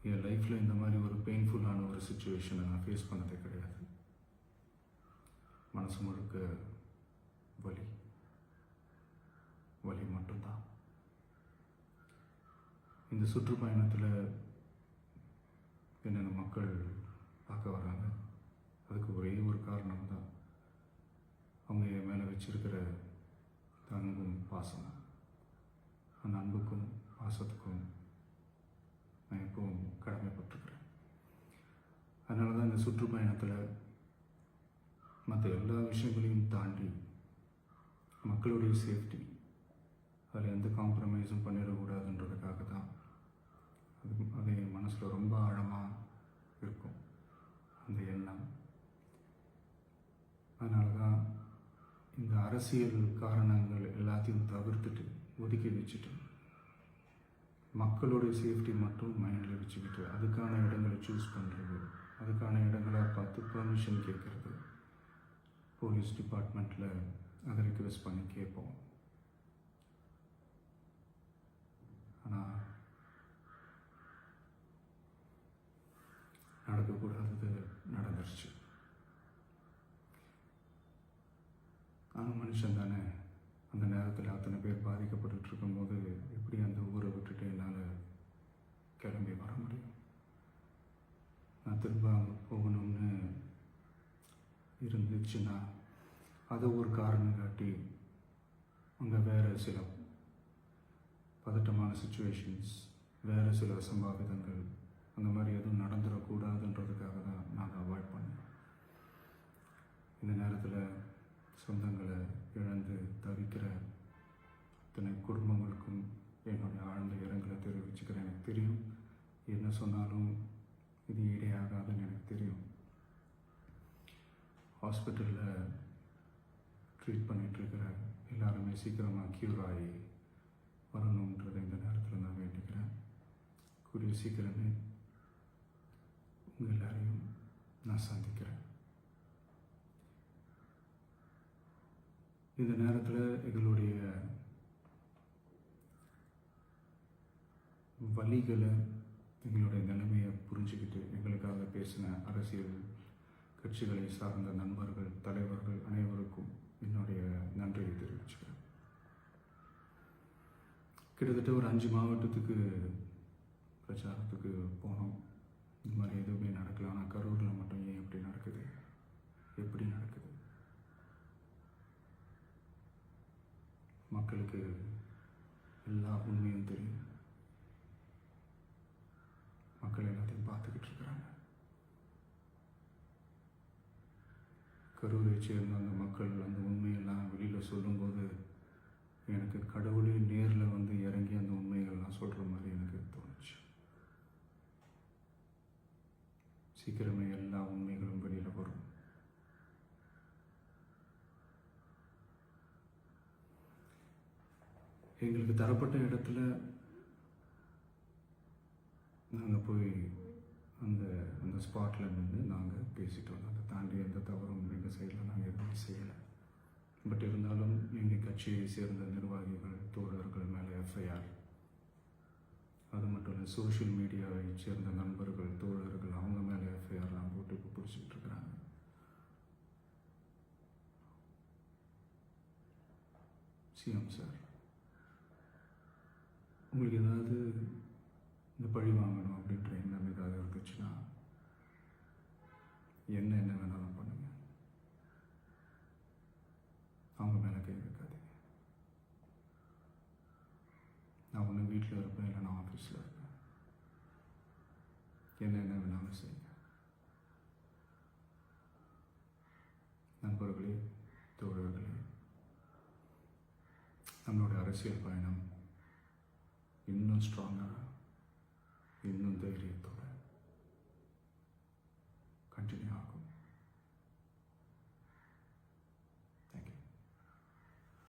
என் லைஃப்பில் இந்த மாதிரி ஒரு பெயின்ஃபுல்லான ஒரு சுச்சுவேஷனை நான் ஃபேஸ் பண்ணதே கிடையாது. மனசு முழுக்க வலி வலி மட்டும்தான். இந்த சுற்றுப்பயணத்தில் என்னென்ன மக்கள் பார்க்க வராங்க, அதுக்கு ஒரே ஒரு காரணம் தான், அவங்க என் மேலே வச்சிருக்கிற அன்பும் பாசம். அந்த அன்புக்கும் பாசத்துக்கும் நான் எப்பவும் கடமைப்பட்டிருக்கிறேன். அதனால தான் இந்த சுற்றுப்பயணத்தில் மற்ற எல்லா விஷயங்களையும் தாண்டி மக்களுடைய சேஃப்டி, அதில் எந்த காம்ப்ரமைஸும் பண்ணிடக்கூடாதுன்றதுக்காக தான் அது என் மனசில் ரொம்ப ஆழமாக இருக்கும் அந்த எண்ணம். அதனால தான் இந்த அரசியல் காரணங்கள் எல்லாத்தையும் தவிர்த்துட்டு ஒதுக்கி வச்சுட்டு மக்களுடைய சேஃப்டி மட்டும் மைண்டில் வச்சுக்கிட்டு அதுக்கான இடங்களை சூஸ் பண்ணுறது, அதுக்கான இடங்களை பார்த்து பெர்மிஷன் கேட்குறது, போலீஸ் டிபார்ட்மெண்ட்டில் அதை ரிக்வெஸ்ட் பண்ணி கேட்போம். ஆனால் நடக்கக்கூடாதது நடந்துருச்சு. நானும் மனுஷன் தானே. அந்த நேரத்தில் அத்தனை பேர் பாதிக்கப்பட்டு இருக்கும்போது எப்படி அந்த ஊரை விட்டுட்டு என்னால் கிளம்பி வர முடியும்? நான் திரும்ப அங்கே போகணும்னு இருந்துச்சுன்னா அதை ஒரு காரணம் காட்டி அங்கே வேறு சில பதட்டமான சுச்சுவேஷன்ஸ், வேறு சில அசம்பாவிதங்கள், அந்த மாதிரி எதுவும் நடந்துடக்கூடாதுன்றதுக்காக தான் நான் அவாய்ட் பண்ணேன். இந்த நேரத்தில் சொந்தங்களை இழந்து தவிக்கிற அத்தனை குடும்பங்களுக்கும் என்னுடைய ஆழ்ந்த இரங்கலை தெரிவிச்சுக்கிறேன். எனக்கு தெரியும், என்ன சொன்னாலும் இது ஈடையாகாதுன்னு எனக்கு தெரியும். ஹாஸ்பிட்டலில் ட்ரீட் பண்ணிகிட்ருக்கிற எல்லாருமே சீக்கிரமாக க்யூர் ஆகி வரணுன்றதை இந்த நேரத்தில் நான் வேண்டிக்கிறேன். கூடிய சீக்கிரமே உங்கள் எல்லாரையும் நான் சந்திக்கிறேன். இந்த நேரத்தில் எங்களுடைய வலிகளை, எங்களுடைய நிலைமையை புரிஞ்சுக்கிட்டு எங்களுக்காக பேசின அரசியல் கட்சிகளை சார்ந்த நண்பர்கள், தலைவர்கள் அனைவருக்கும் என்னுடைய நன்றியை தெரிவிச்சுக்கிறேன். கிட்டத்தட்ட ஒரு 5 மாவட்டத்துக்கு பிரச்சாரத்துக்கு போனோம். இந்த மாதிரி எதுவுமே நடக்கல. ஆனால் கரூரில் மட்டும் ஏன் எப்படி நடக்குது, எப்படி நடக்குது? மக்களுக்கு எல்லா உண்மையும் தெரியும். மக்கள் எல்லாத்தையும் பார்த்துக்கிட்டு இருக்கிறாங்க. கரூரை சேர்ந்த அந்த மக்கள் அந்த உண்மையெல்லாம் வெளியில் சொல்லும்போது எனக்கு கடவுளே நேரில் வந்து இறங்கி அந்த உண்மைகள்லாம் சொல்கிற மாதிரி எனக்கு தோணுச்சு. சீக்கிரமே எல்லா உண்மைகளும் வெளியில் வரும். எங்களுக்கு தரப்பட்ட இடத்துல நாங்கள் போய் அந்த அந்த ஸ்பாட்டில் நின்று நாங்கள் பேசிட்டு வந்தோம். அதை தாண்டி எந்த தவறும் எங்கள் சைடில் நாங்கள் எதுவும் செய்யலை. பட் இருந்தாலும் எங்கள் கட்சியை சேர்ந்த நிர்வாகிகள், தோழர்கள் மேலே எஃப்ஐஆர், அது மட்டும் இல்லை சோஷியல் மீடியாவை சேர்ந்த நண்பர்கள், தோழர்கள், அவங்க மேலே எஃப்ஐஆர்லாம் போட்டு இப்போ பிடிச்சிக்கிட்டு இருக்கிறாங்க. சிஎம் சார், உங்களுக்கு ஏதாவது இந்த பழி வாங்கணும் அப்படின்ற எண்ணம் ஏதாவது இருந்துச்சுன்னா என்ன வேணாலும் பண்ணுங்க. அவங்க மேலே கை வைக்காதீங்க. நான் ஒன்று வீட்டில் இருப்பேன், இல்லை நான் ஆஃபீஸில் இருப்பேன். என்ன வேணாலும் செய்யுங்க. நண்பர்களே, தோழர்களே, நம்மளோட அரசியல் பயணம் இன்னும் ஸ்ட்ராங்காக, இன்னும் தைரியத்தோட கண்டினியூ